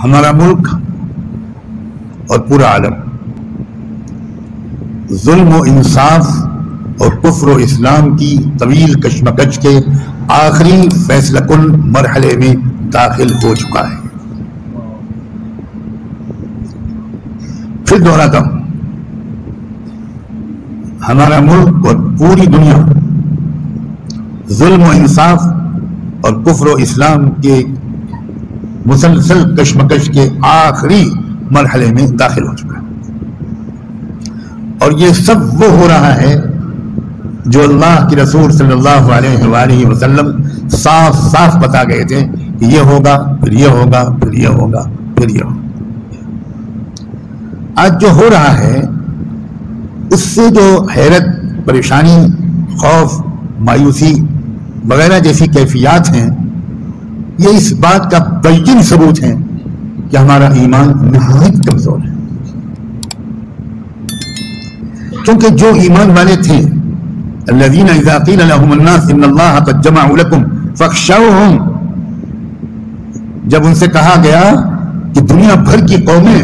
ہمارا ملک اور پورا عالم ظلم و انصاف اور کفر و اسلام کی طویل کشمکش کے آخری فیصلہ کن مرحلے میں داخل ہو چکا ہے۔ پھر دہراتا ہوں، ہمارا ملک اور پوری دنیا ظلم و انصاف اور کفر و اسلام کے مسلسل کشمکش کے آخری مرحلے میں داخل ہو چکا ہے، اور یہ سب وہ ہو رہا ہے جو اللہ کے رسول صلی اللہ علیہ وآلہ وسلم صاف صاف بتا گئے تھے کہ یہ ہوگا، پھر یہ ہوگا، پھر یہ ہوگا، پھر یہ ہوگا۔ آج جو ہو رہا ہے اس سے جو حیرت، پریشانی، خوف، مایوسی وغیرہ جیسی کیفیات ہیں، یہ اس بات کا بین ثبوت ہے کہ ہمارا ایمان نہایت کمزور ہے، کیونکہ جو ایمان والے تھے الذین اذا قیل لهم الناس ان اللہ قد جمعوا لکم فاخشوہم، جب ان سے کہا گیا کہ دنیا بھر کی قومیں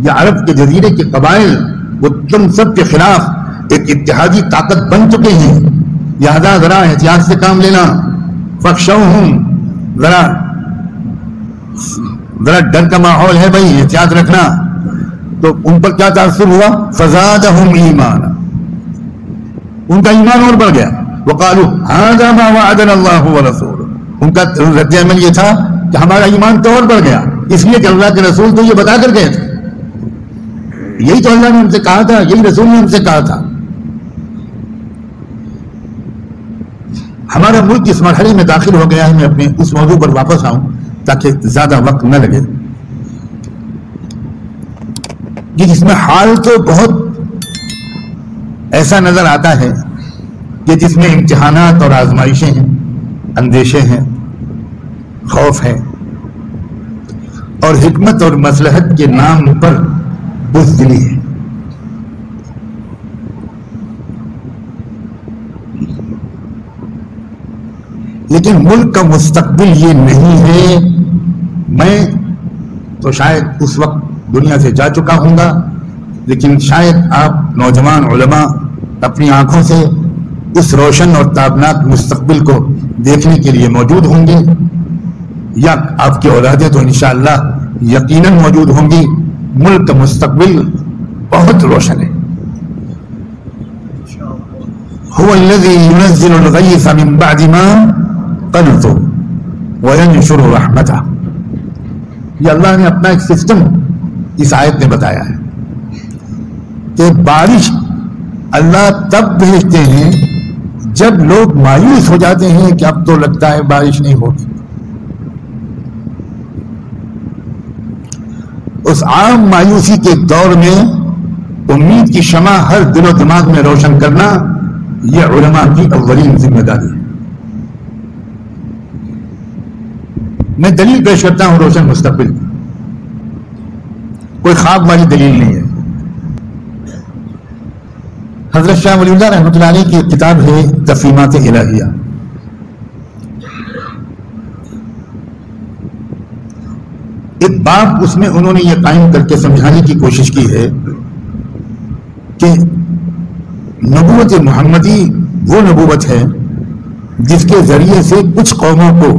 یا عرب کے جزیرے کے قبائل وہ تم سب کے خلاف ایک اتحادی طاقت بن چکے ہیں، لہذا ذرا احتیاط سے کام لینا، فاخشوہم، ذرا ڈر کا ماحول ہے بھائی، احتیاط رکھنا۔ تو ان پر کیا تاثر ہوا؟ فزادہم ایمانا، ان کا ایمان اور بڑھ گیا۔ وقالوا ھذا ما وعدنا اللہ ورسولہ، ان کا رد عمل یہ تھا کہ ہمارا ایمان تو اور بڑھ گیا، اس لیے کہ اللہ کے رسول تو یہ بتا کر گئے تھے، یہی تو اللہ نے ہم سے کہا تھا، یہی رسول نے ہم سے کہا تھا۔ ہمارا ملک اس مرحلے میں داخل ہو گیا ہے، میں اپنے اس موضوع پر واپس آؤں تاکہ زیادہ وقت نہ لگے، کہ جس میں حال تو بہت ایسا نظر آتا ہے کہ جس میں امتحانات اور آزمائشیں ہیں، اندیشے ہیں، خوف ہے، اور حکمت اور مصلحت کے نام پر بزدلی ہے۔ لیکن ملک کا مستقبل یہ نہیں ہے۔ میں تو شاید اس وقت دنیا سے جا چکا ہوں گا، لیکن شاید آپ نوجوان علماء اپنی آنکھوں سے اس روشن اور تابناک مستقبل کو دیکھنے کے لیے موجود ہوں گے، یا آپ کی اولادیں تو انشاءاللہ یقیناً موجود ہوں گی۔ ملک کا مستقبل بہت روشن ہے۔ هو الذي ينزل الغيث من بعد ما قنطوا وينشر رحمته، یہ اللہ نے اپنا ایک سسٹم اس آیت میں بتایا ہے کہ بارش اللہ تب بھیجتے ہیں جب لوگ مایوس ہو جاتے ہیں کہ اب تو لگتا ہے بارش نہیں ہوگی۔ اس عام مایوسی کے دور میں امید کی شمع ہر دل و دماغ میں روشن کرنا، یہ علماء کی اولین ذمہ داری ہے۔ میں دلیل پیش کرتا ہوں روشن مستقبل، کوئی خواب والی دلیل نہیں ہے۔ حضرت شاہ ولی اللہ رحمۃ اللہ علیہ کی کتاب ہے تفہیمات الہیہ، ایک باب اس میں انہوں نے یہ قائم کر کے سمجھانے کی کوشش کی ہے کہ نبوت محمدی وہ نبوت ہے جس کے ذریعے سے کچھ قوموں کو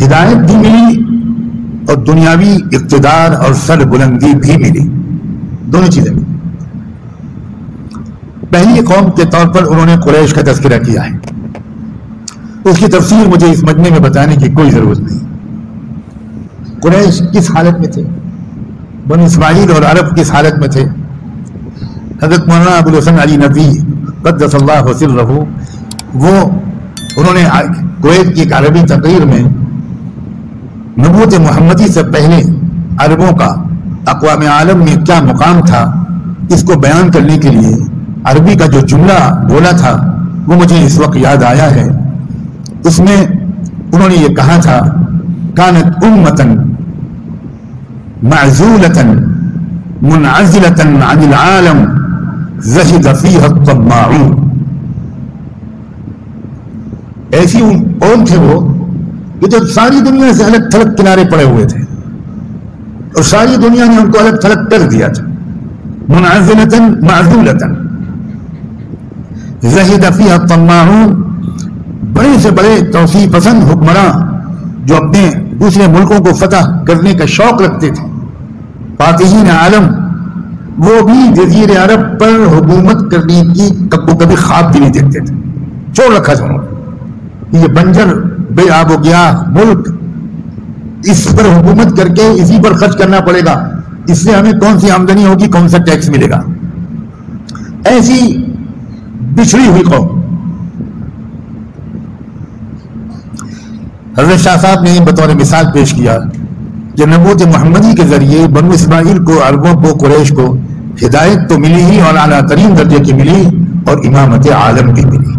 ہدایت بھی ملی اور دنیاوی اقتدار اور سر بلندی بھی ملی، دونوں چیزیں ملی۔ پہلی قوم کے طور پر انہوں نے قریش کا تذکرہ کیا ہے، اس کی تفسیر مجھے اس مجمع میں بتانے کی کوئی ضرورت نہیں۔ قریش کس حالت میں تھے، بنی اسماعیل اور عرب کس حالت میں تھے؟ حضرت مولانا ابو الحسن علی ندوی قدس اللہ سرہ، وہ انہوں نے کویت کی ایک عربی تقریر میں نبوت محمدی سے پہلے عربوں کا اقوام عالم میں کیا مقام تھا، اس کو بیان کرنے کے لیے عربی کا جو جملہ بولا تھا وہ مجھے اس وقت یاد آیا ہے۔ اس میں انہوں نے یہ کہا تھا، کانت امتن معزولتن منعزلتن عن العالم زہد فیہا الطماعون، ایسی قوم تھے وہ کہ جو ساری دنیا سے الگ تھلگ کنارے پڑے ہوئے تھے، اور ساری دنیا نے ان کو الگ تھلگ کر دیا تھا. منعزلتاً معزولتاً زہد فیہا الطماعون، بڑے سے بڑے توسیع پسند حکمراں جو اپنے دوسرے ملکوں کو فتح کرنے کا شوق رکھتے تھے، فاتحین عالم، وہ بھی جزیرے عرب پر حکومت کرنے کی کبھی خواب بھی نہیں دیکھتے تھے. چھوڑ رکھا تھا انہوں نے یہ بنجر بے آب و گیاہ ملک، اس پر حکومت کر کے اسی پر خرچ کرنا پڑے گا، اس سے ہمیں کون سی آمدنی ہوگی، کون سا ٹیکس ملے گا. ایسی بچھڑی ہوئی قوم. حضرت شاہ صاحب نے بطور مثال پیش کیا کہ نبوت محمدی کے ذریعے بنو اسماعیل کو، عربوں کو، قریش کو ہدایت تو ملی ہی اور اعلیٰ ترین درجے کی ملی، اور امامت عالم بھی ملی.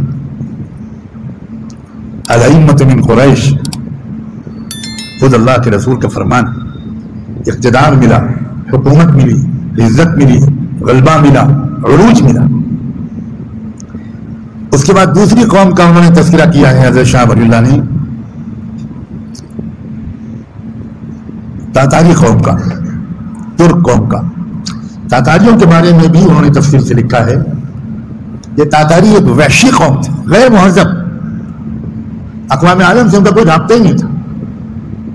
الائمۃ من قریش، خود اللہ کے رسول کا فرمان، اقتدار ملا، حکومت ملی، عزت ملی، غلبہ ملا، عروج ملا. اس کے بعد دوسری قوم کا انہوں نے تذکرہ کیا ہے حضرت شاہ ولی اللہ نے، تاتاری قوم کا، ترک قوم کا. تاتاریوں کے بارے میں بھی انہوں نے تفصیل سے لکھا ہے. یہ تاتاری ایک وحشی قوم تھی، غیر مہذب، اقوام عالم سے ان کا کوئی رابطہ ہی نہیں تھا،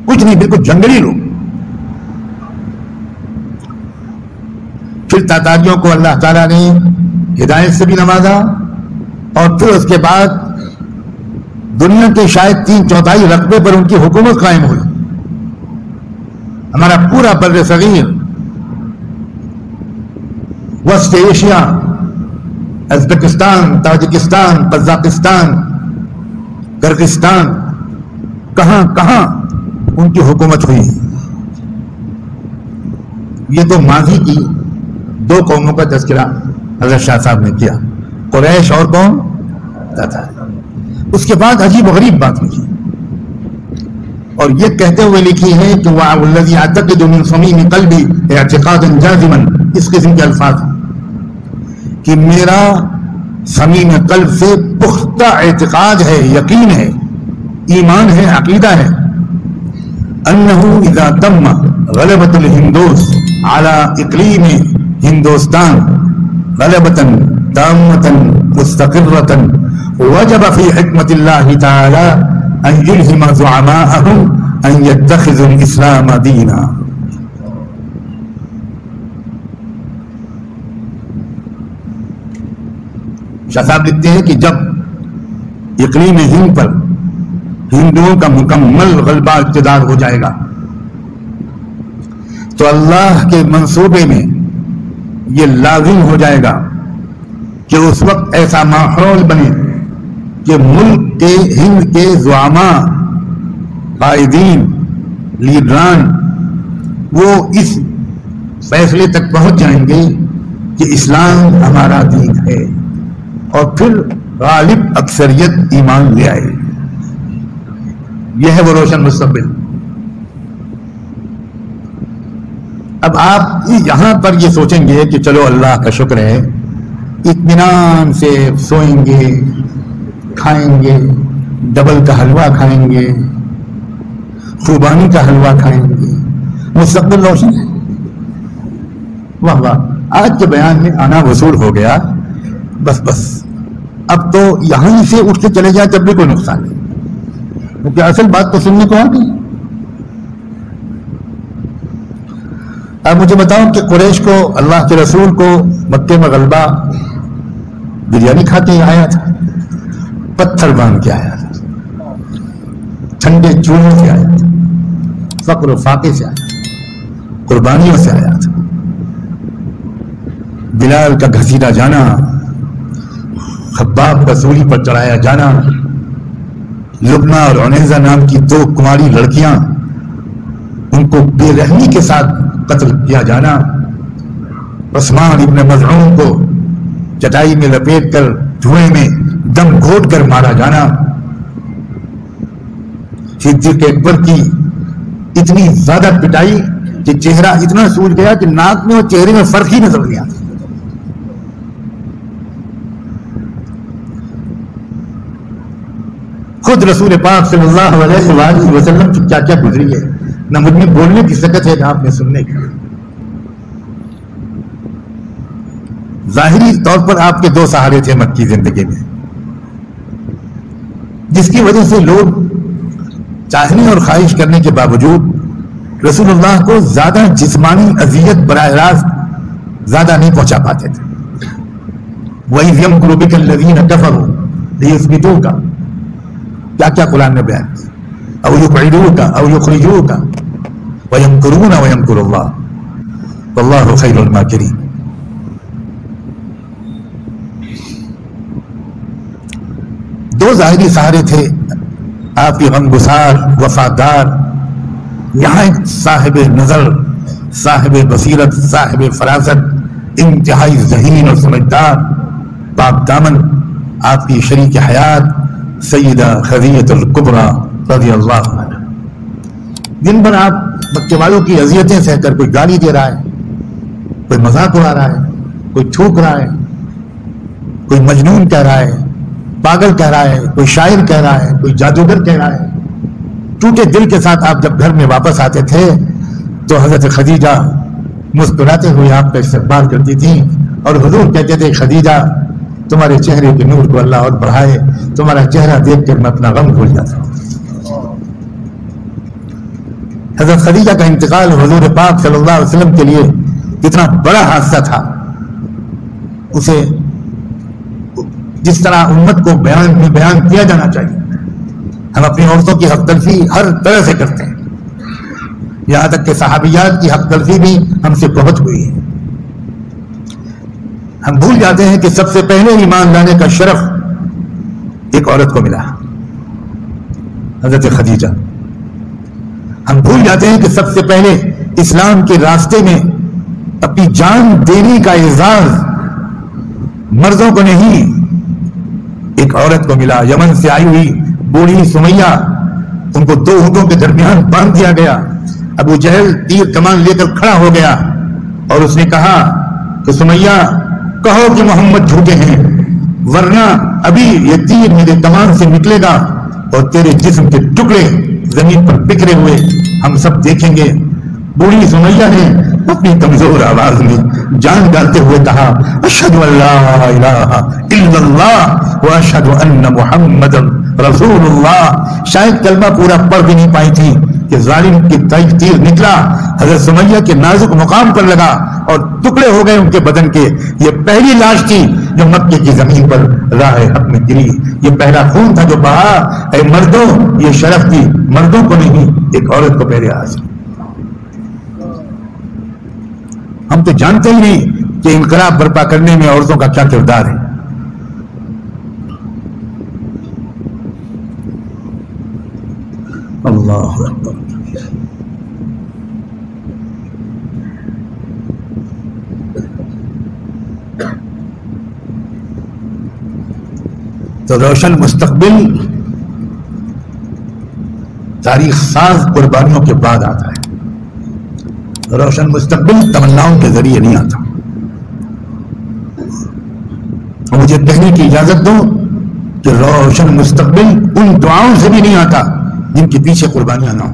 کچھ نہیں، بالکل جنگلی لوگ. پھر تاتاریوں کو اللہ تعالیٰ نے ہدایت سے بھی نوازا، اور پھر اس کے بعد دنیا کے شاید 3/4 رقبے پر ان کی حکومت قائم ہوئی. ہمارا پورا بر صغیر، وسط Asia, Uzbekistan, Tajikistan, Kazakhstan, Kyrgyzstan, کہاں کہاں ان کی حکومت ہوئی. یہ تو ماضی کی 2 قوموں کا تذکرہ حضرت شاہ صاحب نے کیا، قریش اور قوم تاتار. اس کے بعد عجیب و غریب بات لکھی، اور یہ کہتے ہوئے لکھی ہے کہ وَالَّذِي أَعْتَقِدُ مِنْ صَمِيمِ قَلْبِي اعْتِقَادًا جَازِمًا، اس قسم کے الفاظ کہ میرا صمیم قلب سے پختہ اعتقاد ہے، یقین ہے، ایمان ہے، عقیدہ ہے، أَنَّهُ إِذَا تَمَّ غَلَبَةُ الْهِنْدُوسِ عَلَى إِقْلِيمِ هندوستان غَلَبَةً تَامَّةً مُسْتَقِرَّةً وَجَبَ فِي حِكْمَةِ اللَّهِ تَعَالَى أن يلهم زعماءهم أن يتخذوا الإسلام دينا. شاہ صاحب لکھتے ہیں کہ جب اقلیم ہند پر ہندوؤں کا مکمل غلبہ اقتدار ہو جائے گا تو اللہ کے منصوبے میں یہ لازم ہو جائے گا کہ اس وقت ایسا ماحول بنے کہ ملک کے، ہند کے زعماء، قائدین، لیڈران، وہ اس فیصلے تک پہنچ جائیں گے کہ اسلام ہمارا دین ہے، اور پھر غالب اکثریت ایمان لے آئے. یہ ہے وہ روشن مستقبل. اب آپ یہاں پر یہ سوچیں گے کہ چلو اللہ کا شکر ہے، اطمینان سے سوئیں گے، کھائیں گے، ڈبل کا حلوہ کھائیں گے، خوبانی کا حلوہ کھائیں گے، مستقبل روشن ہے. واہ واہ، آج کے بیان میں آنا وصول ہو گیا، بس بس اب تو یہاں سے اٹھ کے چلے جائے تب بھی کوئی نقصان نہیں، کیونکہ اصل بات تو سننے کو آ گئی. اب مجھے بتاؤ کہ قریش کو، اللہ کے رسول کو مکے میں غلبہ بریانی کھاتے ہی آیا تھا، پتھر باندھ کے آیا تھا، ٹھنڈے چولہوں سے آیا تھا، فقر و فاقے سے آیا تھا، قربانیوں سے آیا تھا. بلال کا گھسیٹا جانا، خباب کا سولی پر چڑھایا جانا، لبنہ اور عنیزہ نام کی 2 کماری لڑکیاں، ان کو بے رحمی کے ساتھ قتل کیا جانا، عثمان ابن مظعون کو چٹائی میں لپیٹ کر دھوئیں میں دم گھوٹ کر مارا جانا، صدیق اکبر کی اتنی زیادہ پٹائی کہ چہرہ اتنا سوج گیا کہ ناک میں اور چہرے میں فرق ہی نظر نہیں آتا. خود رسول پاک صلی اللہ علیہ وآلہ وسلم کی کیا کیا گزری ہے. نہ مجھ میں بولنے کی سکت ہے نہ آپ میں سننے کی. ظاہری طور پر آپ کے دو سہارے تھے مکی زندگی میں، جس کی وجہ سے لوگ چاہنے اور خواہش کرنے کے باوجود رسول اللہ کو زیادہ جسمانی اذیت براہ راست زیادہ نہیں پہنچا پاتے تھے. وَإِذْ يَمْكُرُ بِكَ الَّذِينَ كَفَرُوا لِيُثْبِتُوكَ، کیا کیا قرآن نے بیان کیا، اَوْ يُقْعِدُوكَ اَوْ يُخْرِجُوكَ وَيَمْكُرُونَ وَيَمْكُرُ اللَّهُ وَاللَّهُ خَيْرُ الْمَاكِرِينَ. دو ظاہری سہارے تھے آپ کے غمگسار وفادار. یہاں ایک صاحب نظر، صاحب بصیرت، صاحب فراست، انتہائی ذہین اور سمجھدار، پاک دامن آپ کی شریک حیات سیدہ خدیجہ الکبریٰ رضی اللہ عنہ. دن بھر آپ مکے والوں کی اذیتیں سہ کر، کوئی گالی دے رہا ہے، کوئی مذاق اڑا رہا ہے، کوئی تھوک رہا ہے، کوئی مجنون کہہ رہا ہے، پاگل کہہ رہا ہے، کوئی شاعر کہہ رہا ہے، کوئی جادوگر کہہ رہا ہے. ٹوٹے دل کے ساتھ آپ جب گھر میں واپس آتے تھے تو حضرت خدیجہ مسکراتے ہوئے آپ کا استقبال کرتی تھی اور حضور کہتے تھے خدیجہ تمہارے چہرے کے نور کو اللہ اور بڑھائے، تمہارا چہرہ دیکھ کر میں اپنا غم بھول جاتا ہوں. حضرت خدیجہ کا انتقال حضور پاک صلی اللہ علیہ وسلم کے لیے کتنا بڑا حادثہ تھا. اسے جس طرح امت کو بیان کیا جانا چاہیے. ہم اپنی عورتوں کی حق تلفی ہر طرح سے کرتے ہیں، یہاں تک کہ صحابیات کی حق تلفی بھی ہم سے بہت ہوئی ہے. ہم بھول جاتے ہیں کہ سب سے پہلے ایمان لانے کا شرف ایک عورت کو ملا، حضرت خدیجہ. ہم بھول جاتے ہیں کہ سب سے پہلے اسلام کے راستے میں اپنی جان دینے کا اعزاز مردوں کو نہیں ایک عورت کو ملا. یمن سے آئی ہوئی بوڑھی سمیہ، ان کو دو اونٹوں کے درمیان باندھ دیا گیا. ابو جہل تیر کمان لے کر کھڑا ہو گیا اور اس نے کہا کہ سمیہ کہو کہ محمد جھوٹے ہیں، ورنہ ابھی یہ تیر میرے کمان سے نکلے گا اور تیرے جسم کے ٹکڑے زمین پر بکھرے ہوئے ہم سب دیکھیں گے. بوڑھی سمیہ نے اپنی کمزور آواز میں جان ڈالتے ہوئے کہا اشہد ان لا الہ الا اللہ واشہد ان محمد رسول اللہ. شاید کلمہ پورا پڑھ بھی نہیں پائی تھی کہ ظالم کی تیر نکلا، حضرت سمیہ کے نازک مقام پر لگا اور ٹکڑے ہو گئے ان کے بدن کے. یہ پہلی لاش تھی جو مکے کی زمین پر راہ حق میں گری. یہ پہلا خون تھا جو بہا. اے مردوں، یہ شرف تھی مردوں کو نہیں ایک عورت کو پہلے حاصل. ہم تو جانتے ہی نہیں کہ انقلاب برپا کرنے میں عورتوں کا کیا کردار ہے. اللہ اکبر. تو روشن مستقبل تاریخ ساز قربانیوں کے بعد آتا ہے. روشن مستقبل تمناؤں کے ذریعے نہیں آتا. مجھے کہنے کی اجازت دو کہ روشن مستقبل ان دعاؤں سے بھی نہیں آتا جن کے پیچھے قربانیاں نہ ہوں.